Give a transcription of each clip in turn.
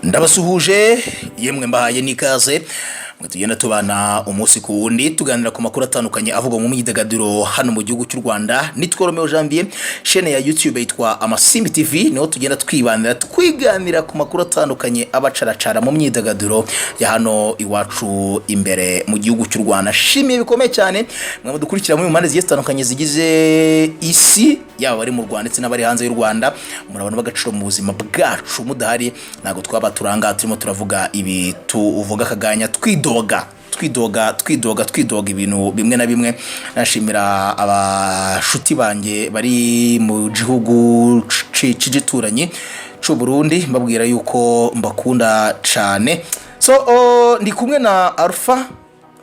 Ndabasuhuje yemwe mbahaye nikaze tugenda tubana umunsi ku wundi tuganira ku makuru atandukanye avuga mu myidagaduro hano mu gihugu cy'u Rwanda. Nitwa Romeo Janvier, chaîne ya YouTube yitwa Amasimbi TV, niho tugenda twiganira ku makuru atandukanye abacaracara mu myidagaduro ya hano iwacu imbere mu gihugu cy'u Rwanda. Shimiye bikomeye cyane mwe dukurikira mu mpande zitandukanye zigize isi, yaba bari mu Rwanda ndetse n'abari hanze y'u Rwanda. Murabona bagaciro mu buzima bwacu mudahari, nago twaba turanga turimo turavuga ibi tuvuga kaganya twidoga ibintu bimwe na bimwe. Nashimira abashuti banjye bari mu gihugu cigituranye cyo Burundi, mbabwira yuko mbakunda cyane. Ndi kumwe na Alpha,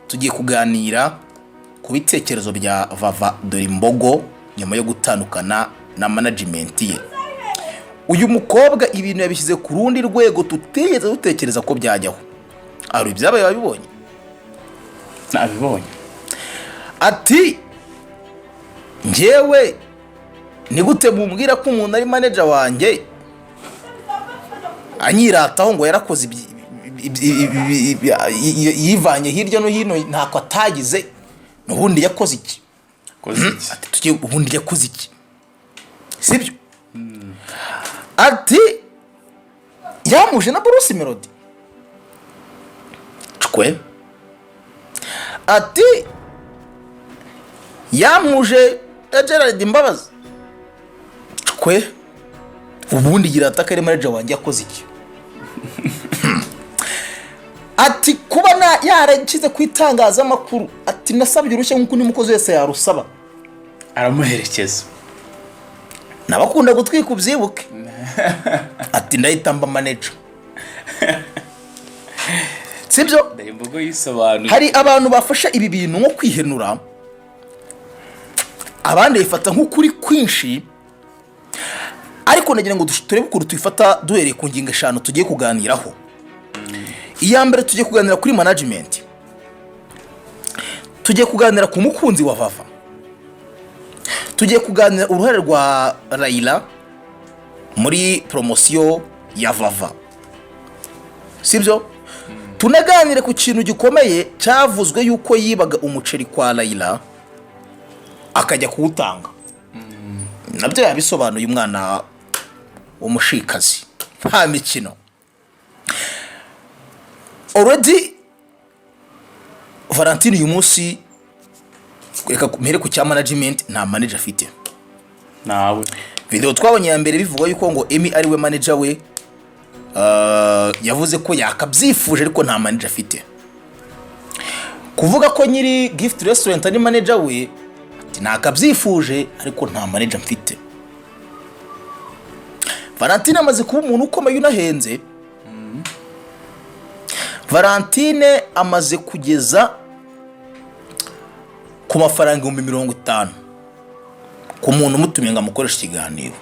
tugiye kuganira ku bitekerezo bya Vava Dore Imbogo nyuma yo gutandukana na management ye. Uyu mukobwa ibintu yabishyize ku rundi rwego tutigeze dutekereza ko byajyaho. Ari byabaye babibonye? Nabibonye. Ati njyewe ni gute mumbwira ko umuntu ari manager wanjye anyirataho ngo yarakoze yivanye hirya no hino ntako atagize, n'ubundi yakoze iki? Ati tugiye ubundi yakoze iki? Sibyo? Ati yamuje na Bruce Melody. Chukwe. Ati yamuje Gerard Mbabazi. Chukwe. Ubundi girata kare manager wanjye yakoze iki? Ati kuba na yaragize kwitangaza makuru, ati nasabye urushye nkuko ni mukozi wese yarusaba. Aramuherekeza. Nabakunda gutwika ubyibuke. Ati ndahitamba manager. Sibyo? Imbogo yisobanuye. Hari abantu bafasha ibi bintu nko kwihenura, abandi bifata nk'ukuri kwinshi, ariko nagira ngo turebe uko tuyifata duhereye ku ngingo 5 tugiye kuganiraho. Iya mbere tugiye kuganira kuri management, tugiye kuganira ku mukunzi wa Vava, tugiye kuganira uruhare rwa LAILA muri promotion ya Vava. Sibyo? Tunaganire ku kintu gikomeye cyavuzwe yuko yibaga umuceri kwa LAILA akajya kuwutanga. Nabyo yabisobanuye umwana w'umushikazi nta mikino. Already Valentine uyu munsi reka kumere ku cya management nta manager afite. Nawe Video twabonye ya mbere bivuga yuko ngo Emi ari we manager we, yavuze ko yakabyifuje ariko nta manager afite. Kuvuga ko nyiri Gift Restaurant ari manager we, ati nakabyifuje ariko nta manager mfite. Valentine amaze kuba umuntu ukomeye unahenze. Valentine amaze kugeza ku mafaranga 50,000 ku muntu umutumye ngo amukoresha ikiganiro.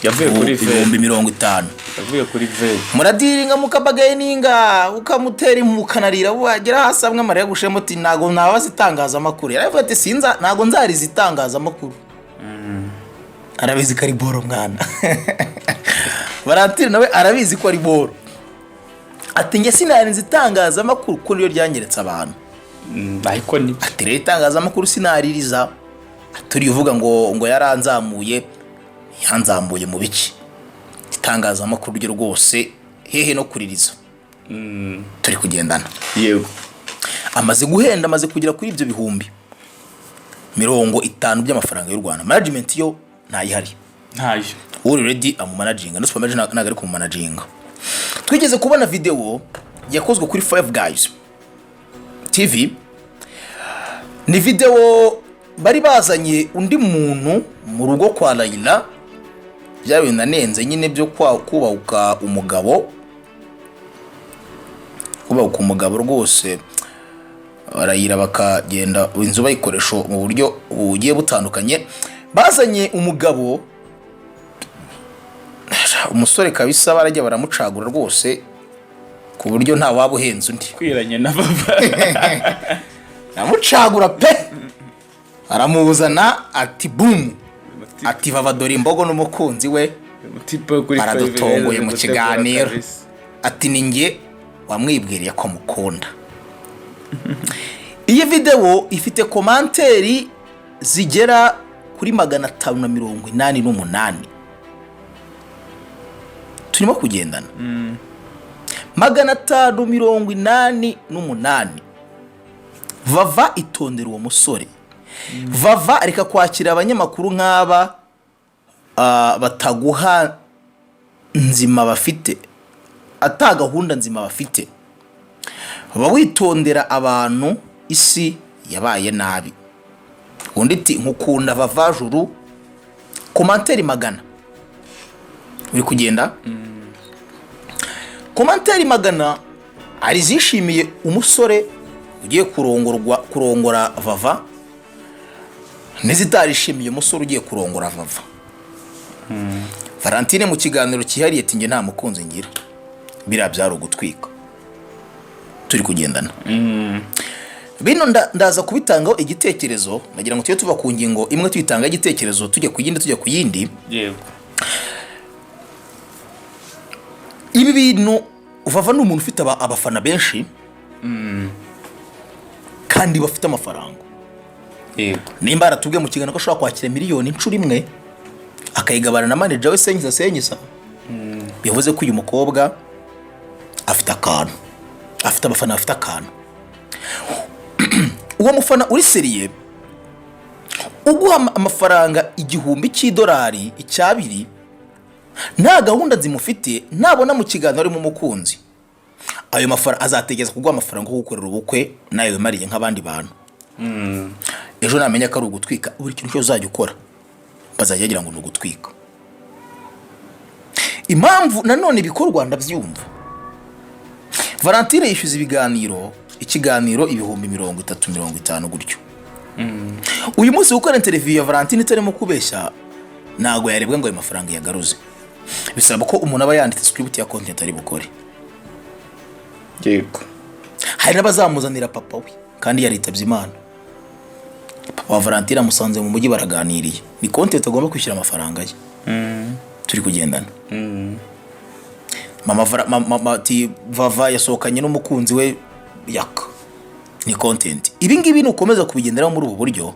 Yavuye kuri 50,000. Yavuye kuri ve. Muradiringa mukabagaye ninga ukamutera imukanarira wagera hasi amwe Maria gushemo ati nago nabazitangaza amakuru. Yaravuye ati sinza nago nzari zitangaza amakuru. Arabizi ko ari boro mwana. Valentine nawe arabizi ko ari boro. Ati nge sinari nzitangaza amakuru ko niyo ryanyeretse abantu. Ariko ni ati rero itangaza amakuru sinaririza. Turi uvuga ngo yaranzamuye, yanzamuye mu biki. Itangaza amakuru ryo rwose hehe no kuririza. Turi kugendana. Yego. Amaze guhenda, amaze kugira kuri ibyo bihumbi 50 by'amafaranga y'u Rwanda. Management yo ntayihari. Ntayo. Already amu managing, no super manager nagari ku managing. Twigeze kubona video yakozwe kuri 5 Guys TV. Ni video bari bazanye undi muntu mu rugo kwa LAILA, byawe nanenze nyine byo kubahuka umugabo. Kubahuka umugabo rwose LAILA bakagenda inzu bayikoresha mu buryo bugiye butandukanye. Bazanye umugabo, umusore kabisa barajya baramucagura rwose ku buryo nta wabuhenze undi. Kwiranye na Vava. Namucagura pe. Aramuzana ati boom. Ati Vava Dore Imbogo n'umukunzi we baradutongoye mu kiganiro ati ni njye wamwibwiriye ko mukunda. Iyi video ifite komanteri zigera kuri 588 turimo kugendana 588. Vava itondera uwo musore. Vava areka kwakira abanyamakuru nk'aba bataguha nzima bafite, atagahunda nzima bafite. Witondera abantu isi yabaye nabi. Undi ati nkukunda Vava juru. Komanteri 100 uri kugenda. Komanteri 100 ari zishimiye umusore ugiye kurongora Vava, n'izitarishimiye umusore ugiye kurongora Vava. Valentine mu kiganiro cyihariye ati nge nta mukunzi ngira, birabyara ugutwika. Turi kugendana. Bino ndaza kubitangaho igitekerezo, nagira ngo tuye tuva ku ngingo imwe tuyitanga igitekerezo tujye ku yindi. Yego. Ibi bintu Vava n'umuntu ufite abafana benshi kandi bafite amafaranga. Yego. Nimba aratubwiye mu kiganiro ko ashobora kwakira miliyoni inshuro imwe akayigabana na manager we senyisa. Bivuze ko uyu mukobwa afite akantu, afite abafana bafite akantu. Uwo mufana uri seriye uguha amafaranga $1,000 icyabiri, nta gahunda zimufite, nabona mu kiganiro ari mu mukunzi, ayo mafaranga azategeza kuguha amafaranga yo gukorera ubukwe nayo mariye nk'abandi bantu. Ejo namenya ko ari ugutwika, buri kintu cyose uzajya ukora bazajya bagira ngo ni ugutwika. Impamvu nanone ibikorwa ndabyumva. Valentine yishyuza ikiganiro 350 gutyo. Uyu munsi gukora interview ya Valentine itarimo kubeshya nago yarebwa ngo ayo mafaranga yagaruze. Bisaba ko umuntu aba yanditse script ya content ari bukore. Yego. Hari n'abazamuzanira papa we kandi yaritabye Imana. Papa wa Valentine amusanze mu mujyi baraganiriye. Ni content agomba kwishyura amafaranga ye. Turi kugendana. Mama ati Vava yasohokanye n'umukunzi we yaka. Ni content. Ibi ngibi nukomeza kubigenderaho muri ubu buryo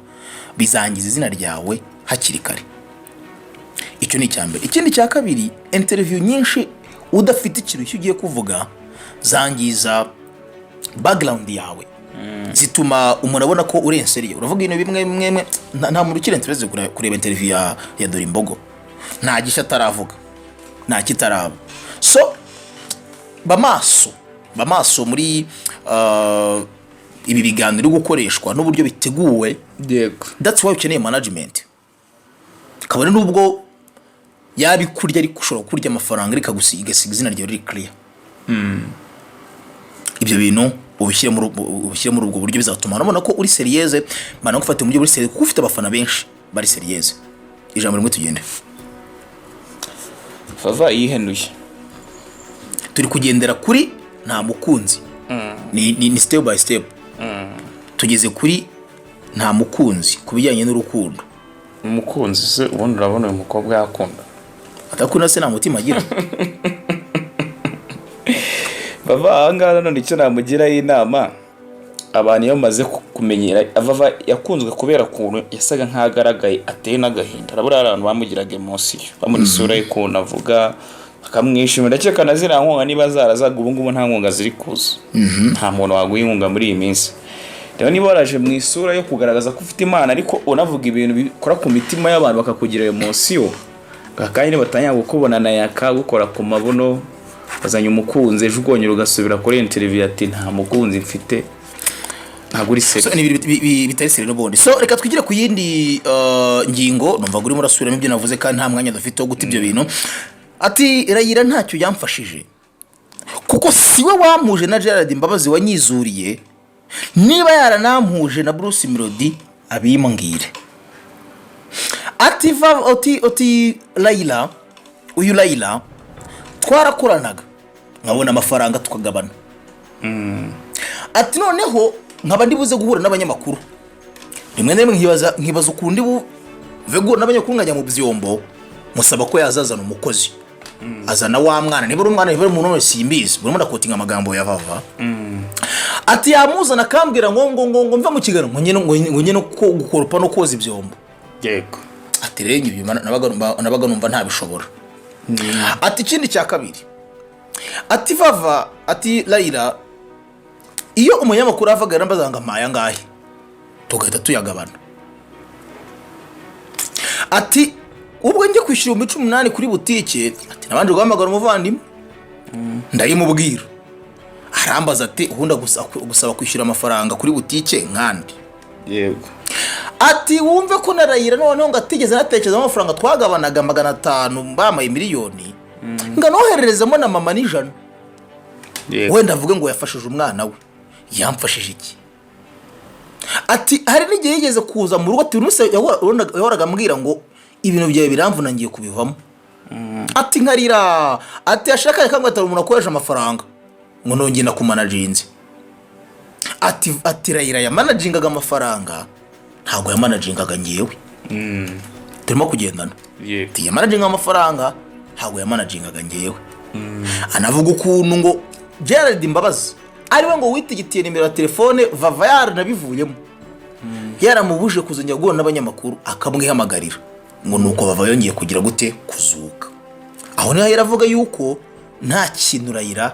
bizangiza izina ryawe hakiri kare. Icyo ni cyambere. Ikindi cya kabiri, interview nyinshi udafite ikintu ugiye kuvuga zangiza background yawe. Zituma umuntu abona ko urenseriye. Uravuga ibintu bimwe nta muntu ukirentereze kureba interview ya Dore Imbogo. Nta gisha ataravuga, nta kitaraba. So bamaso muri ibi biganiro gukoreshwa n'uburyo biteguwe. Yego. That's why ukeneye management. Kabone nubwo yabikurya ari kushobora kurya amafaranga ariko gusiga izina ryawe riri clear. Ibyo bintu ubishyire muri ubwo buryo bizatuma nabona ko uri serieze, mana gufata mu buryo buri serieze kuko ufite abafana benshi bari serieze. Ijambo rimwe tugende. Vava yihenuye. Turi kugendera kuri nta mukunzi. Ni step by step. Tugeze kuri nta mukunzi kubijyanye n'urukundo. Umukunzi se ubundi urabona uyu mukobwa yakunda. Atakunda se nta mutima agira. Vava ahangaha none icyo namugira inama, abantu iyo bamaze kumenyera Vava yakunzwe kubera ukuntu yasaga nk'agaragaye ateye n'agahinda. Arabura abantu bamugiraga emotion, bamuri isura ye ukuntu avuga akamwishimira. Ndakeka na ziriya nkunga niba zarazaga ubu ngubu nta nkunga ziri kuza. Nta muntu waguha inkunga muri iyi minsi. Rero niba waraje mu isura yo kugaragaza ko ufite Imana ariko unavuga ibintu bikora ku mitima y'abantu bakakugira emotion, kandi batanya gukubonana yakagukora ku mabuno, bazanye umukunzi ejo ugonyera ugasubira kuri interview ati nta mukunzi mfite, ntaguri se. So ni bitari seri n'ubundi. So reka twigire ku yindi ngingo. Numva guri murasubiramo ibyo navuze kandi nta mwanya dufite wo guta ibyo bintu. Ati LAILA ntacyo yamfashije kuko siwe wampuje na Gerard Mbabazi wanyizuriye, niba yaranampuje na Bruce Melody abimbwire. Ati LAILA, uyu LAILA twarakoranaga nkabona amafaranga tukagabana. Ati noneho nkaba ndibuze guhura n'abanyamakuru rimwe na rimwe nkibaza ukundi buve guhura n'abanyamakuru nkajya mu byombo musaba ko yazazana umukozi azana wa mwana niba umwana niba umuntu wese simbizi burimo ndakotinga amagambo ya Vava ati yamuzana akambwira ngo mva mu kiganiro ngo nyine ko gukoropa no koza ibyombo yego ati rero ibi nabaga numva ntabishobora ati ikindi cya kabiri ati Vava ati LAILA iyo umunyamakuru avaga yarambazanga maya ngahe tugahita tuyagabana ati ubwo njye kwishyura 18 kuri butike ati nabanje guhamagara umuvandimwe ndayimubwira arambaza ati ubundi gusaba kwishyura amafaranga kuri butike nkandi yego ati wumve ko na LAILA noneho ngatigeze natekereza amafaranga twagabanaga 500 mbamaye miliyoni nganohererezamo na mama n'ijana wenda avuge ngo yafashije umwana we yamfashije iki ati hari n'igihe yigeze kuza mu rugo ati yahoraga ambwira ngo ibintu byawe biramvuna ngiye kubivamo ati nkarira ati ashaka kangwa atari umuntu akoresha amafaranga ngo nongeye na kumanaginze ati LAILA ya managingaga amafaranga ntago ya managingaga ngiyewe turimo kugendana ati ya managinga amafaranga ntago ya managingaga ngiyewe anavuga ukuntu ngo Gerald Mbabazi ariwe ngo witigitiye nimero ya telefone Vava yaranabivuyemo yaramubuje kuzongera guhura n'abanyamakuru akamwihamagarira ngo nuko Vava yongeye kugira gute kuzuka aho niho yaravuga yuko nta kintu LAILA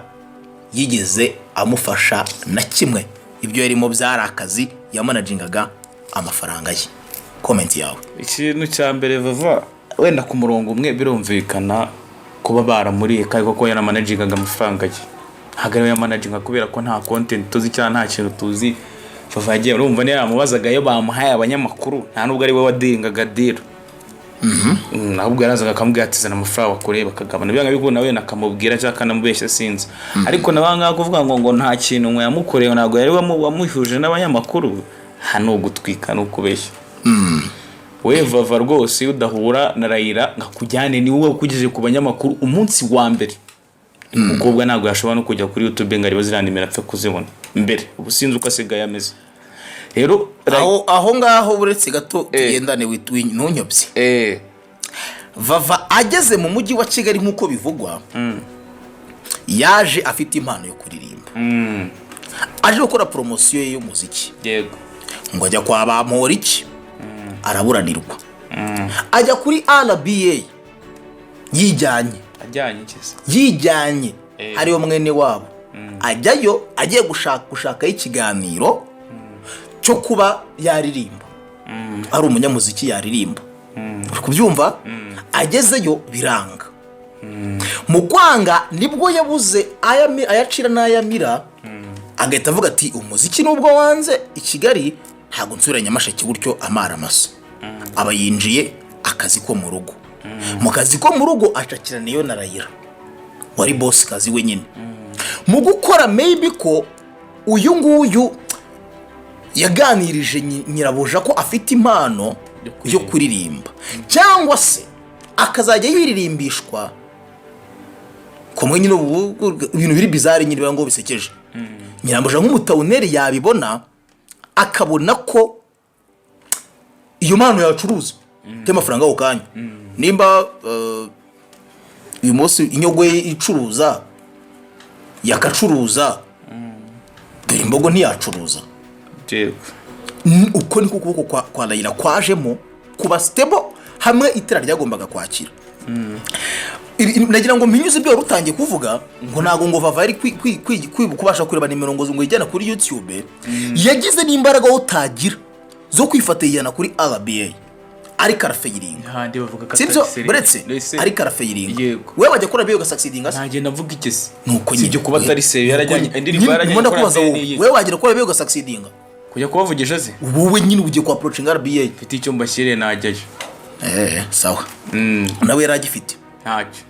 yigeze amufasha na kimwe ibyo yarimo byari akazi yamanagingaga amafaranga ye comment yawe ikintu cya mbere Vava wenda ku murongo umwe birumvikana kuba baramuriye kandi koko yaramanagingaga amafaranga ye hagara ya managinga kubera ko nta content tuzi cyane nta kintu tuzi Vava yagiye urumva niyo yamubazaga yo bamuhaye abanyamakuru nta nubwo ari we wadengaga deal nahubwo yarazaga akamubwira ati zana amafaranga bakoreye bakagabana byanga biko nawe nakamubwira cyangwa kanamubeshya sinzi ariko nabanga kuvuga ngo nta kintu ngo yamukoreye ntago yari wamuhuje n'abanyamakuru hano gutwika no kubeshya we Vava rwose udahura na LAILA ngakujyane ni wowe ukugije ku banyamakuru umunsi wa mbere umukobwa ntago yashobora no kujya kuri YouTube ngari baziranimira apfa kuzibona mbere ubusinzi uko asigaye ameze rero aho ngaho buretse gato tugendane ntunyobye Vava ageze mu mujyi wa Kigali nkuko bivugwa yaje afite impano yo kuririmba aje gukora promotion y'umuziki yego ngo ajya kwa Bamporiki araburanirwa ajya kuri RBA yijyanye hariyo mwene wabo ajyayo agiye gushaka ikiganiro cyo kuba yaririmba ari umunyamuziki yaririmba kubyumva agezeyo biranga mu kwanga nibwo yabuze ayacira n'ayamira agahita avuga ati umuziki nubwo wanze i Kigali ntabwo nsubira Nyamasheke gutyo amara amaso aba yinjiye akazi ko mu rugo mu kazi ko mu rugo acakiraniyo na LAILA wari boss kazi wenyine mu gukora maybe ko uyu nguyu yaganirije nyirabuja ko afite impano yo kuririmba cyangwa se akazajya yiririmbishwa kumwe nyine ibintu biri bizarre nyine ngo bisekeje nyirabuja nk'umutawuneri yabibona akabona ko iyo mpano yacuruza y'amafaranga ako kanya nimba uyu munsi inyogwe icuruza yakacuruza dore imbogo ntiyacuruza uko niko kuboko kwa LAILA kwajemo kuba stable hamwe itera ryagombaga kwakira nagira ngo mpinyuze ibyo rutangiye kuvuga ngo nago ngo Vava ari kubasha kureba nimero ngo ijyana kuri YouTube yagize n'imbaraga utagira zo kwifatira kuri RBA ari karafayiringa handi bavuga ko sibyo buretse ari karafayiringa wewe wajya kora biyo gasucceedinga ntaje navuga ikisi nuko nyije kuba atari save yarajyanye indirimbo yarajyanye kubaza wewe wajya kora biyo gasucceedinga kujya kubavugisha ze wowe nyine ugiye ku approaching RBA mfite icyo mbashyire najyaje sawa nawe yaragifite ntacyo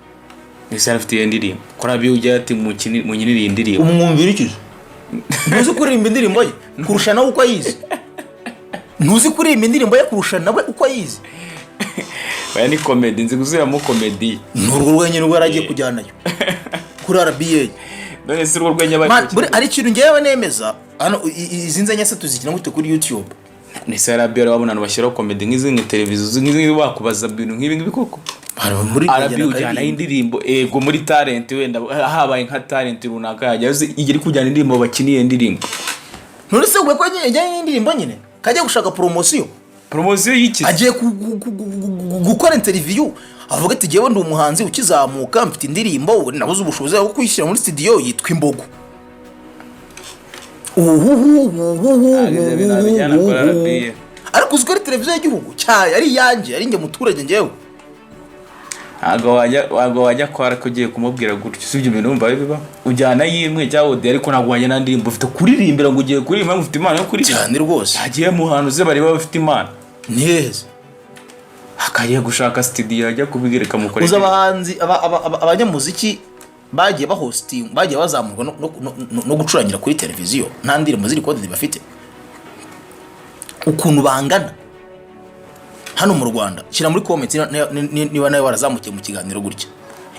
ese arafite indirimbo kora biyo ujya ati mu nyiniri indirimbo umwumvira iki ntuzi kuririmba indirimbo ye kurusha nawe uko ayizi ntuzi kuririmba indirimbo ye kurusha nawe uko ayizi baya ni comedy nzi guziramo comedy n'urwo rwenye rwo yaragiye kujyanayo kuri RBA none si urwo rwenye bari ari ikintu ngewe nemeza hano izi nzenya se tuzikina gute kuri YouTube ni RBA wabona bashyiraho comedy nk'izi televiziyo nk'izi bakubaza ibintu nk'ibi koko muri arabi ujyana indirimbo ego muri talent wenda habaye nka talent runaka yaje igiri kujyana indirimbo bakiniye indirimbo none se gwe ko yajyanye indirimbo nyine kajya gushaka promotion y'iki agiye gukora interview avuga ati jewe ndi umuhanzi ukizamuka mfite indirimbo nabuze ubushobozi bwo kwishyira muri studio yitwa Imbogo ariko uziko ari televiziyo y'igihugu cyayo ari yanjye ari nge muturage ngewe wago wajya kwara kugiye kumubwira gutyo sibyo ibintu umva biba ujyana yimwe cyangwa ariko ntabwo wajya n'indirimbo ufite kuririmbira ngo ugiye kuririmba ufite impano yo kuririmba cyane rwose agiye mu hantu ze bari bafite impano neza akagiye gushaka studio ajya kubigereka mukorera uza abahanzi abanyamuziki bagiye bahosting bagiye bazamurwa no gucurangira kuri televiziyo nta ndirimbo ziri code bafite ukuntu bangana hano mu Rwanda shyira muri comment niba nawe warazamukiye mu kiganiro gutya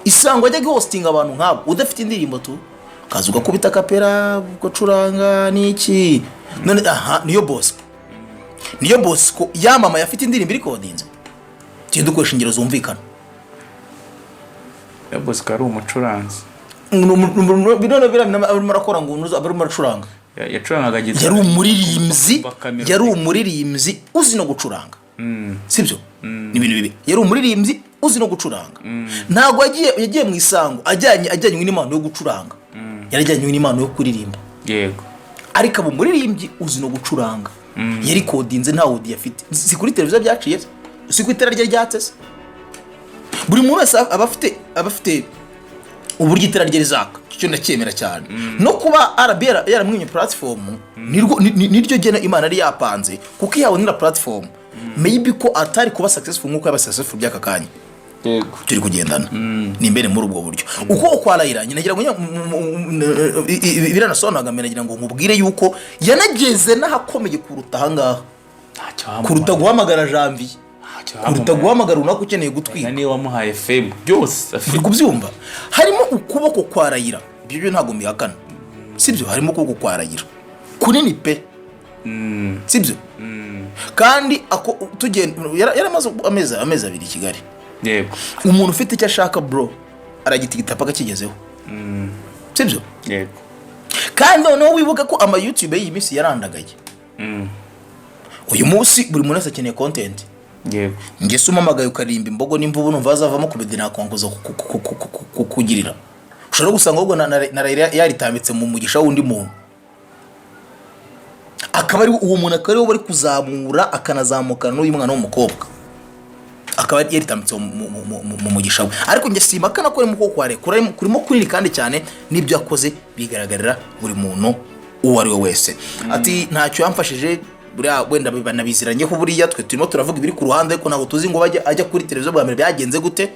isango ajya hosting abantu nkabo udafite indirimbo tu kaza ugakubita kapera ugacuranga niki none niyo Bosco yamama yafite indirimbo iri codinze cyenda ukoresha ingero zumvikana ya Bosco ari umucuranzi binone birakora ngo unuza abari maracuranga yacurangaga gitari yari umuririmbyi uzi no gucuranga sibyo ni ibintu bibi yari umuririmbyi uzi no gucuranga ntago yagiye mu isango ajyanywe n'impano yo gucuranga yarajyanywe n'impano yo kuririmba yego ariko abo umuririmbyi uzi no gucuranga yari codinze nta audio afite si kuri televiziyo byaciye si ku itara ryatse buri muntu wese abafite uburyo itara ry'izaka cyo ndacyemera cyane no kuba ARI yaramwinye platform niryo gena Imana ari yapanze kuko yawe ni platform maybe ko atari kuba successful nkuko yaba successful byaka kanya yego turi kugendana ni imbere muri ubwo buryo uko kwa LAILA nagira ngo biranasonaga nagira ngo nkubwire yuko yanageze nahakomeye kuruta hangaha kuruta guhamagara Janvier kuruta guhamagara unako ukeneye gutwika niyo wamuhaye fame byose afite kubyumva harimo ukuboko kwa LAILA ibyo ntago mbihakana sibyo harimo ukuboko kwa LAILA kunini pe sibyo kandi ako tugenda yaramaze amezi abiri Kigali yego umuntu ufite icyo ashaka bro aragitigita paka kigezeho sibyo yego kandi noneho wibuka ko ama YouTube y'iyi minsi yarandagaye uyu munsi buri muntu akeneye content yego nge sumamagaye ukarimba Imbogo n'imvubu numva azavamo kubedina kwanguza kugirira ushobora gusanga ahubwo na LAILA yaritambitse mu mugisha wundi muntu akaba ari uwo muntu akariho bari kuzamura akanazamukana n'uyu mwana w'umukobwa akaba yaritambitse mu mugisha we ariko nge simakana ko mu kware kurimo kunini kandi cyane nibyo yakoze bigaragarira buri muntu uwo ari we wese ati ntacyo yamfashije buriya wenda banabiziranye ko buriya twe turimo turavuga ibiri ku ruhande ko ntabwo tuzi ngo ajya kuri televiziyo bwa mbere byagenze gute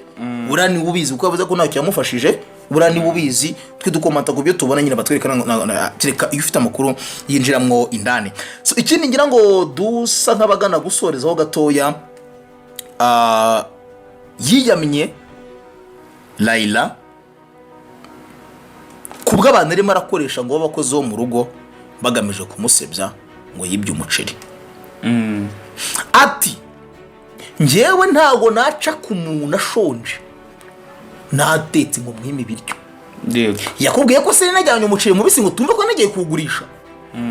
buriya ni ubizi kuko yavuze ko ntacyo yamufashije buriya ni ubizi twe dukomanta ku byo tubona nyine batwerekana kereka iyo ufite amakuru yinjiramwo indani so ikindi ngira ngo dusa nk'abagana gusorezaho gatoya yiyamye LAILA kubwo abantu arimo arakoresha ngo abakozi bo mu rugo bagamije kumusebya ngo yibye umuceri ati njyewe ntago naca ku muntu ashonje natetse ngo muhime ibiryo yakubwiye ko se najyanye umuceri mubisi ngo tumve ko nagiye kugurisha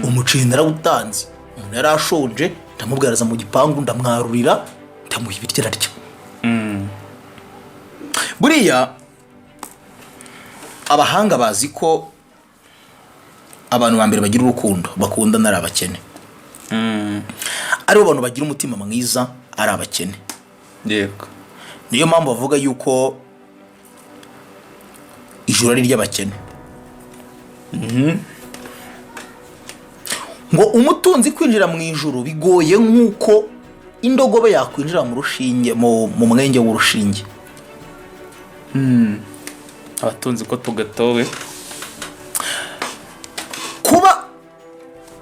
umuceri narawutanze umuntu yari ashonje ndamubwiraza mu gipangu ndamwarurira ndamuha ibiryo ararya buriya abahanga bazi ko abantu ba mbere bagira urukundo bakundana ari abakene aribo bantu bagira umutima mwiza ari abakene yego niyo mpamvu bavuga yuko ijuru ari ry'abakene ngo umutunzi kwinjira mu ijuru bigoye nk'uko indogobe yakwinjira mu rushinge mu mwenge w'urushinge abatunzi ko tugatowe kuba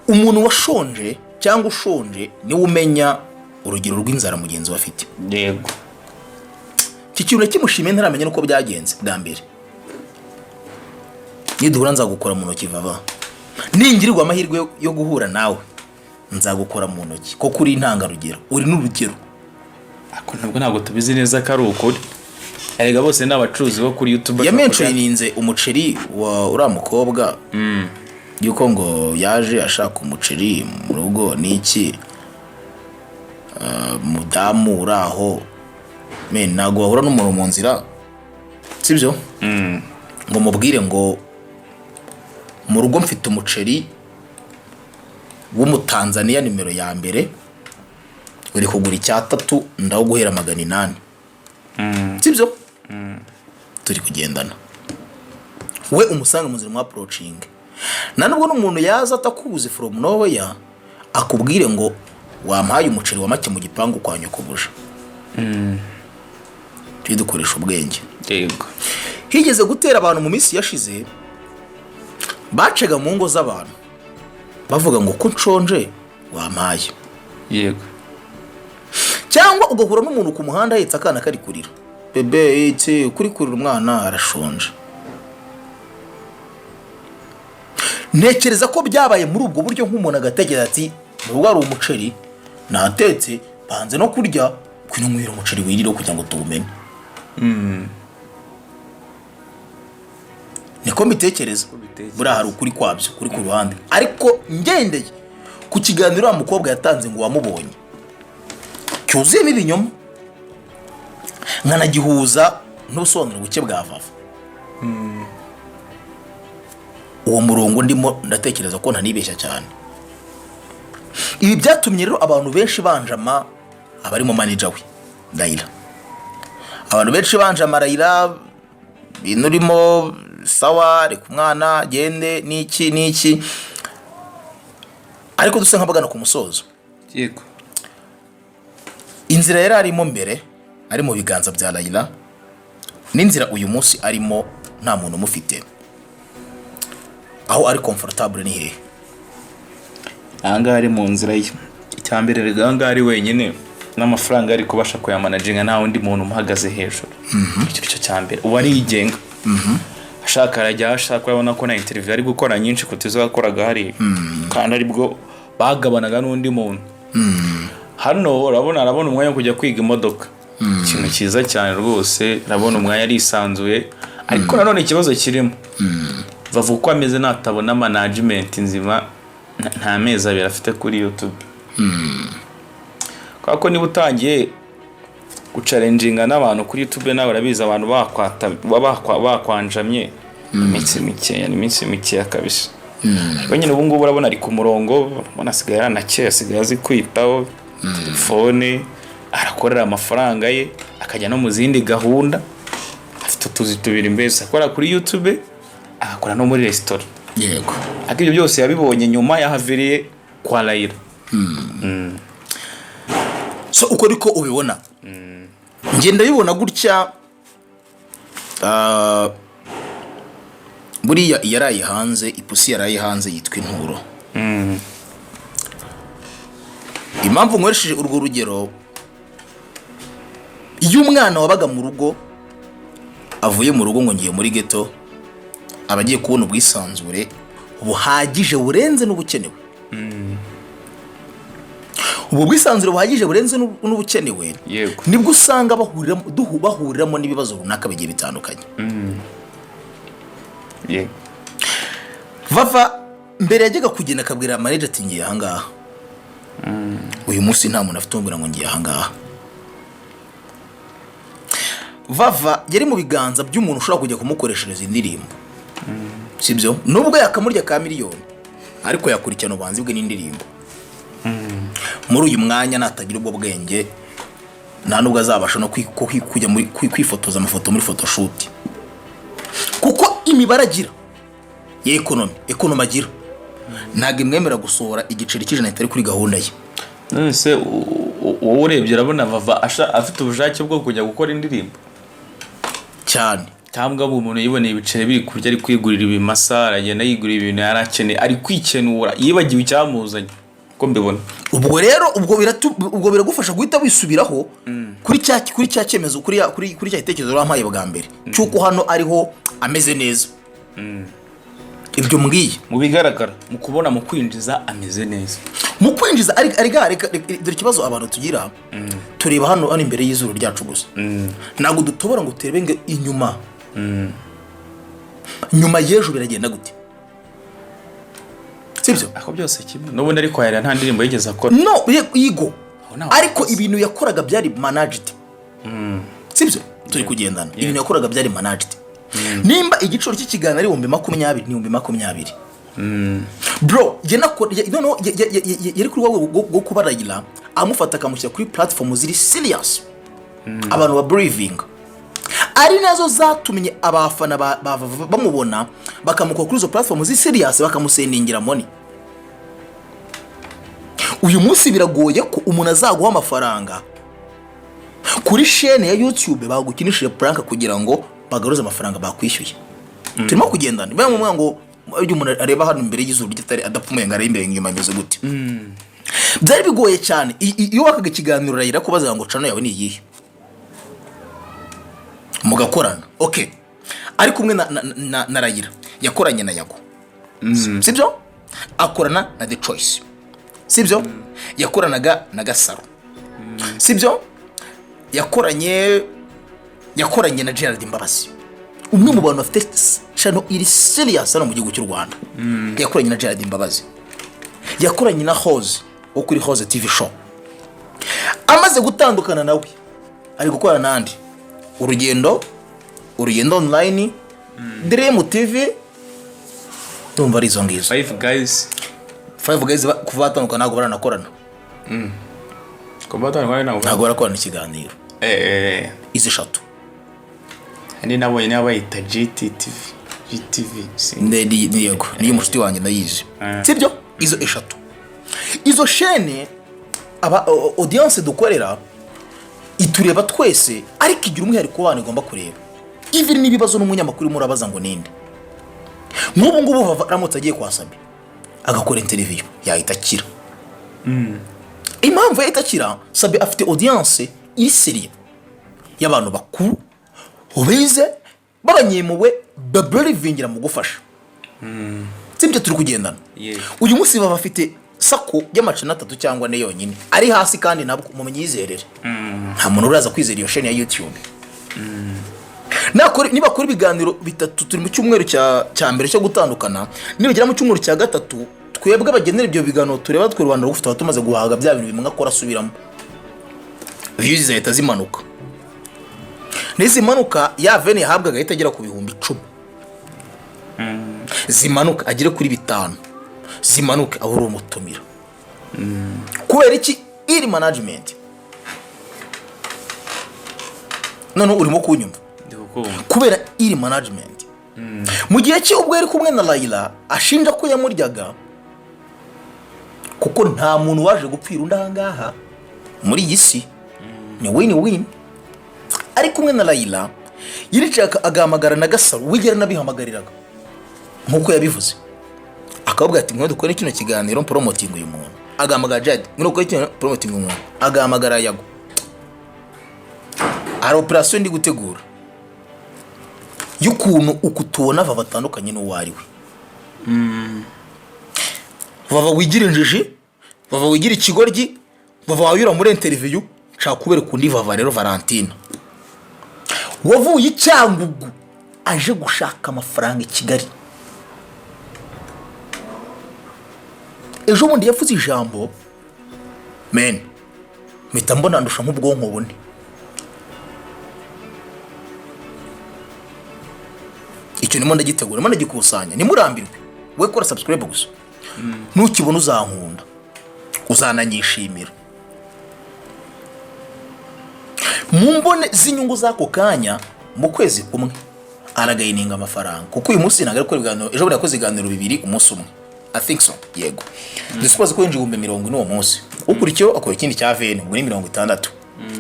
umuntu washonje cyangwa ushonje niwe umenya urugero rw'inzara mugenzi we afite yego iki kintu kimushimiye ntaramenya nuko byagenze bwa mbere niduhura nzagukora mu ntoki vava ningirirwa amahirwe yo guhura nawe nzagukora mu ntoki kuko uri intangarugero uri n'urugero ntabwo tubizi neza ko ari ukuri erega bose n'abacuruzi bo kuri YouTube yamentioninze umuceri wa uriya mukobwa yuko ngo yaje ashaka umuceri mu rugo n'iki mudamu uraho ntabwo wahura n'umuntu mu nzira sibyo ngo mubwire ngo mu rugo mfite umuceri w'umutanzaniya nimero ya mbere uri kugura 3 ndaho guhera 800 sibyo turi kugendana we umusanga mu nzira mu approaching nanubwo n'umuntu yaza atakubuze from nowhere akubwire ngo wampaye umuceri wa make mu gipangu kwa nyokobuja dukoresha ubwenge yego higeze gutera abantu mu minsi yashize bacega mu ngo z'abantu bavuga ngo ko nshonje wampaye yego cyangwa ugahura n'umuntu ku muhanda yitsa akana kari kurira bebe ite kuri kurira umwana arashonje ntekereza ko byabaye muri ubwo buryo nk'umuntu agatekereza ati nubwo ari umuceri natetse banze no kurya kwino mwira umuceri wiriro kugira ngo tuwumenye niko mbitekereza buriya hari ukuri kwabyo kuri ku ruhande ariko ngendeye ku kiganiro wa mukobwa yatanze ngo wamubonye cyuzuyemo ibinyoma nkanagihuza n'ubusobanuro buke bwa Vava uwo murongo ndimo ndatekereza ko ntanibeshya cyane. Ibi byatumye rero abantu benshi banjama abarimo manager we LAILA, abantu benshi banjama LAILA binurimo sawa reka umwana gende niki ariko dusa nk'abagana ku musozo. Yego, inzira yari arimo mbere ari mu biganza bya LAILA n'inzira uyu munsi arimo nta muntu umufite, aho ari comfortable ni hehe? Anga ari mu nzira ye icyambere reganga ari wenyine n'amafaranga ari kubasha kuyamanaginga nta wundi muntu umuhagaze hejuru. Icyo cyambere ubu ari yigenga, ashaka arajya ashaka yabona ko na interview ari gukora nyinshi kutizo yakoraga hari kandi ari bwo bagabanaga n'undi muntu. Hano urabona umwanya wo kujya kwiga imodoka, ikintu cyiza cyane rwose, urabona umwanya ari isanzuye, ariko nanone ikibazo kirimo bavuga ko ameze natabona management nzima nta meza abiri afite kuri YouTube. Kako niba utangiye gucalenginga n'abantu kuri YouTube nawe urabizi abantu bakwanjamye iminsi mikeya kabisa. Ariko nyine ubu ngubu urabona ari ku murongo, ubona asigaye yanakeye, asigaye azi kwitaho telefone, arakorera amafaranga ye akajya no mu zindi gahunda, afite utuzi tubiri mbese akora kuri YouTube akora no muri restaurant. Yego, ariko ibyo byose yabibonye nyuma yahaviriye kwa LAILA. So uko riko ubibona? Ngenda bibona gutya, buriya yaraye hanze, ipusi yaraye hanze yitwa inturo. Impamvu nkoresheje urwo rugero, iyo umwana wabaga mu rugo avuye mu rugo ngo ngiye muri ghetto, abagiye kubona ubwisanzure buhagije burenze n'ubukenewe. Ubu bwisanzure buhagije burenze n'ubukenewe, nibwo usanga bahuriramo n'ibibazo runaka bigiye bitandukanye. Vava mbere yajyaga kugenda akabwira manager ati ngiye ahangaha, uyu munsi nta muntu afite umbwira ngo ngiye ahangaha. Vava yari mu biganza by'umuntu ushobora kujya kumukoreshereza indirimbo, sibyo? Nubwo yakamurya ka miliyoni, ariko yakurikirana ubanzi bwe n'indirimbo. Muri uyu mwanya natagira ubwo bwenge, nta nubwo azabasha no kujya muri kwifotoza amafoto muri photoshoot, kuko imibare agira ye ekonomi agira ntabwo imwemera gusohora igiceri cy'ijana itari kuri gahunda ye. None wowe urebye urabona Vava afite ubushake bwo kujya gukora indirimbo cyane, cyangwa umuntu yiboneye ibiceri biri kurya ari kwigurira ibimasa, aragenda yigurira ibintu yarakeneye, ari kwikenura, yibagiwe icyamuzanye ko mbibona. Ubwo rero ubwo biragufasha guhita wisubiraho kuri cya cyemezo, kuri cya gitekerezo wampaye bwa mbere cyuko hano ariho ameze neza. ibyo mbwiye mu bigaragara mu kubona mu kwinjiza ameze neza mu kwinjiza ariko dore ikibazo abantu tugira tureba hano imbere y'izuru ryacu gusa ntabwo dutobora ngo turebe ngo inyuma nyuma y'ejo biragenda gute sibyo ako byose kimwe n'ubundi ariko yari nta ndirimbo yigeze akora no yego ariko ibintu yakoraga byari managed sibyo turi kugendana ibintu yakoraga byari managed nimba igiciro cy'ikiganiro ari 2020 ni 2020 bro yari kuri wowe go kuba LAILA amufata akamushyira kuri platform ziri serious abantu ba breathing ari nazo zatumye abafana bamubona bakamukora kuri izo platform ziri serious bakamusendingira money. Uyu munsi biragoye ko umuntu azaguha amafaranga kuri chaîne ya YouTube bagukinishije prank kugira ngo bagaruze amafaranga bakwishyuye. Turimo kugendana niba mu mwango ibyo umuntu areba hano imbere y'izuru ry'itari adapfumuye ngara imbere ngima ameze gute. Byari bigoye cyane iyo wakaga ikiganiro LAILA kubaza ngo channel yawe ni iyihe mugakorana. Okay, ari kumwe na LAILA yakoranye na Yago sibyo, akorana na The Choice sibyo, yakoranaga na Gasaro sibyo, yakoranye na Gerald Mbabazi, umwe mu bantu bafite channel iri serious hano mu gihugu cy'u Rwanda. Yakoranye na Gerald Mbabazi, yakoranye na Uwahoze wo kuri Uwahoze TV show. Amaze gutandukana nawe ari gukora nandi urugendo online, Dream TV, tumva rizo ngizo 5 guys kuvatandukana ntabwo baranakorana. kuvatandukana ntabwo barakorana ikiganiro. Izi eshatu ni nabonye n'abayita GTV yego niyo mushiti wanjye ndayizi sibyo. Izo eshatu izo chaîne aba audience dukorera itureba twese, ariko igira umwihariko wane igomba kureba. Even nibibazo n'umunyamakuru murabaza ngo ninde nk'ubu ngubu baramutse agiye kwa Sabi agakora interview yahita akira. Impamvu yahita akira, Sabi afite audience iri seriye y'abantu bakuru ubize babanyemuwe babelivingira mu gufasha. Sibyo turi kugendana. Uyu munsi baba bafite sako y'amacana 3 cyangwa ne yonyine ari hasi, kandi nabwo mumenyizerere nta muntu uraza kwizera iyo chaîne ya YouTube. Niba kuri biganiro bitatu turi mu cyumweru cya mbere cyo gutandukana, nibigera mu cyumweru cya gatatu twebwe abagenera ibyo biganiro tureba twe Rwanda rufite abatumaze guhaga bya bintu bimwe akora asubiramo, views zahita zimanuka. N'izi manuka ya vene yahabwaga itagera ku 10,000 zimanuka agire kuri 5 zimanuka aho uri umutumira. Kubera iki? Iri management. None urimo kunyumva kubera iri management. Mu gihe cyo ubwo yari kumwe na LAILA ashinja ko yamuryaga, kuko nta muntu waje gupfira undangaha muri iyi si, ni win-win. Ari kumwe na LAILA yiricaka agamagara na Gasaro wigera nabihamagariraga nkuko yabivuze, akababwira ati mwe dukore kino kiganiro promoting uyu muntu, agamagara Jade mwe dukore kino promoting uyu muntu, agamagara Yago ari operation ndi gutegura y'ukuntu ukutubona bava batandukanye n'uwariwe. Bava wigira injiji, bava wigira ikigoryi, bava wayura muri interview nshaka kubera kundi bava rero Valentine wavuye Cyangugu aje gushaka amafaranga i Kigali. Ejo bundi yavuze ijambo men mpita mbona ndusha nk'ubwonko bune. Icyo nimo ndagitegura mwana gikusanya nimurambirwe, we kora subscribe gusa nukibona uzankunda uzananyishimira. Mumbone zinyungu zako kanya mu kwezi kumwe aragayininga amafaranga, kuko uyu munsi nagara ko ibiganiro ejo bundi yakoze ibiganiro 2 umunsi umwe. I think so, yego. Ndisubaza ko yinjije 50 n'uwo munsi ukurikiyo akora ikindi cya vene ngo ni 60.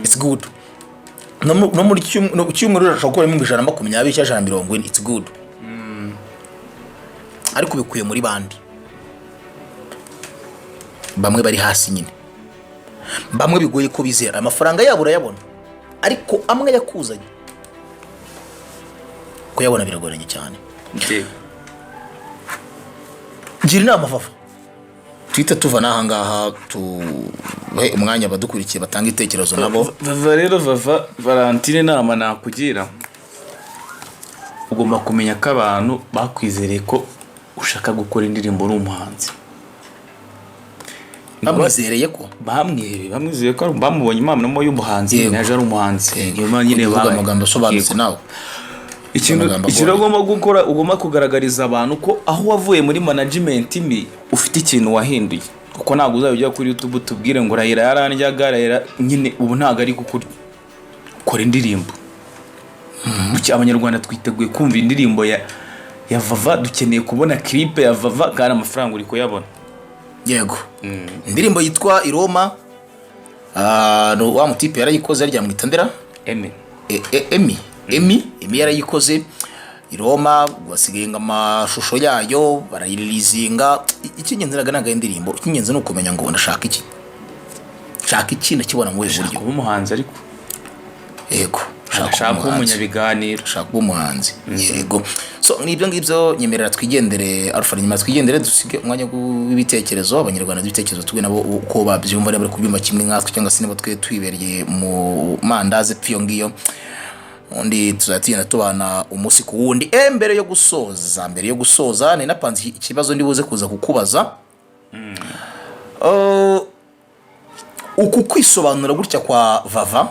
It's good. No muri cyumweru urashobora gukora 120 cyangwa 140. It's good. Ariko bikuye muri bandi bamwe bari hasi nyine, bamwe bigoye ko bizera amafaranga yabo urayabona, ariko amwe yakuzanye ko yabona biragoranye cyane. gira inama Vava, twite tuva n'aha ngaha tuhe umwanya abadukurikiye batanga ibitekerezo nabo. Vava rero Valentine inama nakugira, ugomba kumenya ko abantu bakwizereye ko ushaka gukora indirimbo uri umuhanzi. Bamwizereye ko bamwizeye ko bamubonye impano y'umuhanzi, naje ari umuhanzi. Nyuma nyine bavuga amagambo asobanutse nawe. Ikintu ugomba gukora, ugomba kugaragariza abantu ko aho wavuye muri management mbi ufite ikintu wahinduye. Kuko ntabwo uzajya kuri YouTube tubwire ngo Raila yarandyaga, Raila nyine ubu ntabwo ari gukora indirimbo. Abanyarwanda twiteguye kumva indirimbo ya Vava, dukeneye kubona clip ya Vava kandi amafaranga uri kuyabona. Yego. Indirimbo yitwa Iroma, no wa mutipe yarayikoze arya mwitandera Emi yarayikoze Iroma, wasigaye amashusho yayo barayirilizinga. Ikingenzi naga indirimbo, ikingenzi no kumenya ngo ndashaka iki, shaka iki nakibona mu buryo kuba umuhanzi. Ariko yego, shaka umunyabiganiro, shaka umuhanzi. Yego. So nibyo ngibyo, nyemerera twigendere Alpha, nyuma twigendere dusige umwanya w'ibitekerezo. Abanyarwanda d'ibitekerezo tubwe nabo uko babyumva, bari kubyumva kimwe nkatwe cyangwa se nabo twe twibereye mu mandaze pfiyo ngiyo. Undi tuzatina tubana umunsi ku wundi. Mbere yo gusoza ni napanze ikibazo ndibuze kuza kukubaza. Uku kwisobanura gutya kwa Vava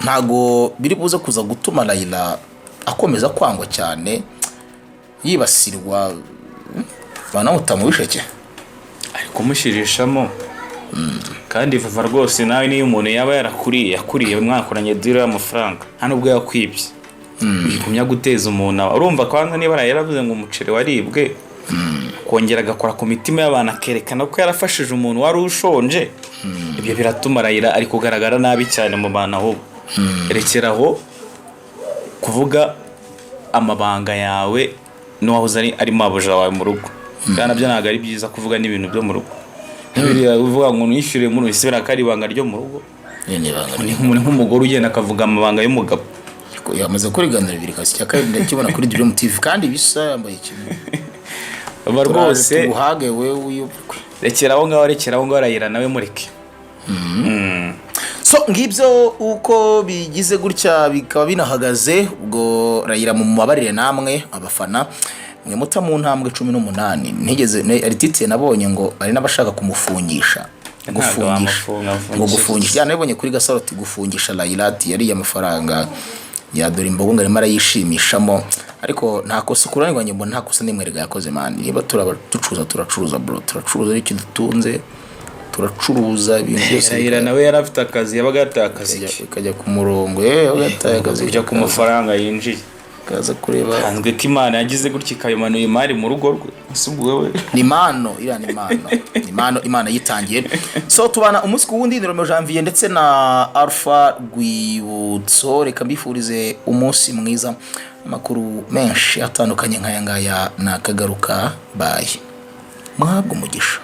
ntago biri buze kuza gutuma Laila akomeza kwangwa cyane, yibasirwa banamutama wisheke ariko mushirishamo. Kandi Vava rwose nawe niyo umuntu yaba yakuriye mwakoranye dira y'amafaranga, hano ubwo yakwibye yikumya guteza umuntu. Urumva kwanza niba yaravuze ngo umuceri waribwe, kongera agakora ku mitima y'abantu akerekana ko yarafashije umuntu wari ushonje, ibyo biratuma Raila ari kugaragara nabi cyane mu bantu. Ahubwo rekeraho kuvuga amabanga yawe n'uwahoze ari mabuja wawe mu rugo, kandi nabyo ntabwo ari byiza kuvuga n'ibintu byo mu rugo. Uvuga ngo nishyure umuntu isibira ko ari ibanga ryo mu rugo, ni nk'umugore ugenda akavuga amabanga y'umugabo. Yamaze kuriganira ibiri kasi cyaka ndakibona kuri Dream TV kandi bisa yambaye kimwe. Baba rwose ubuhage we uyubwe, rekeraho ngaho Raila nawe mureke. So ngibyo uko bigize gutya bikaba binahagaze. Ubwo Raila mu mabarire namwe abafana mwe muta mu ntambwe 18 ntigeze aritite nabonye ngo ari nabashaka kumufungisha, gufungisha nabonye kuri Gasaroti gufungisha Laila ati yari amafaranga ya DORE IMBOGO ngari mara yishimishamo. Ariko nta kosa kuranirwanye, mbona nta kosa nimwe rega yakoze man. Niba turacuruza bro, turacuruza iki dutunze, turacuruza ibintu byose. Raila nawe yarafite akazi, yabaga yatakazi kajya ku murongo yatakaye akazi kujya ku mafaranga yinjiye, kaza kureba hanzwe ko Imana yagize gutya ikayimanuye imari mu rugo rwe. Subwewe ni mano Imana yitangiye. So tubana umunsi ku wundi, ni Janvier ndetse na Alpha Rwibutso. Reka mbifurize umunsi mwiza, amakuru menshi atandukanye nk'aya ngaya nakagaruka. Bye, mwabwo umugisha.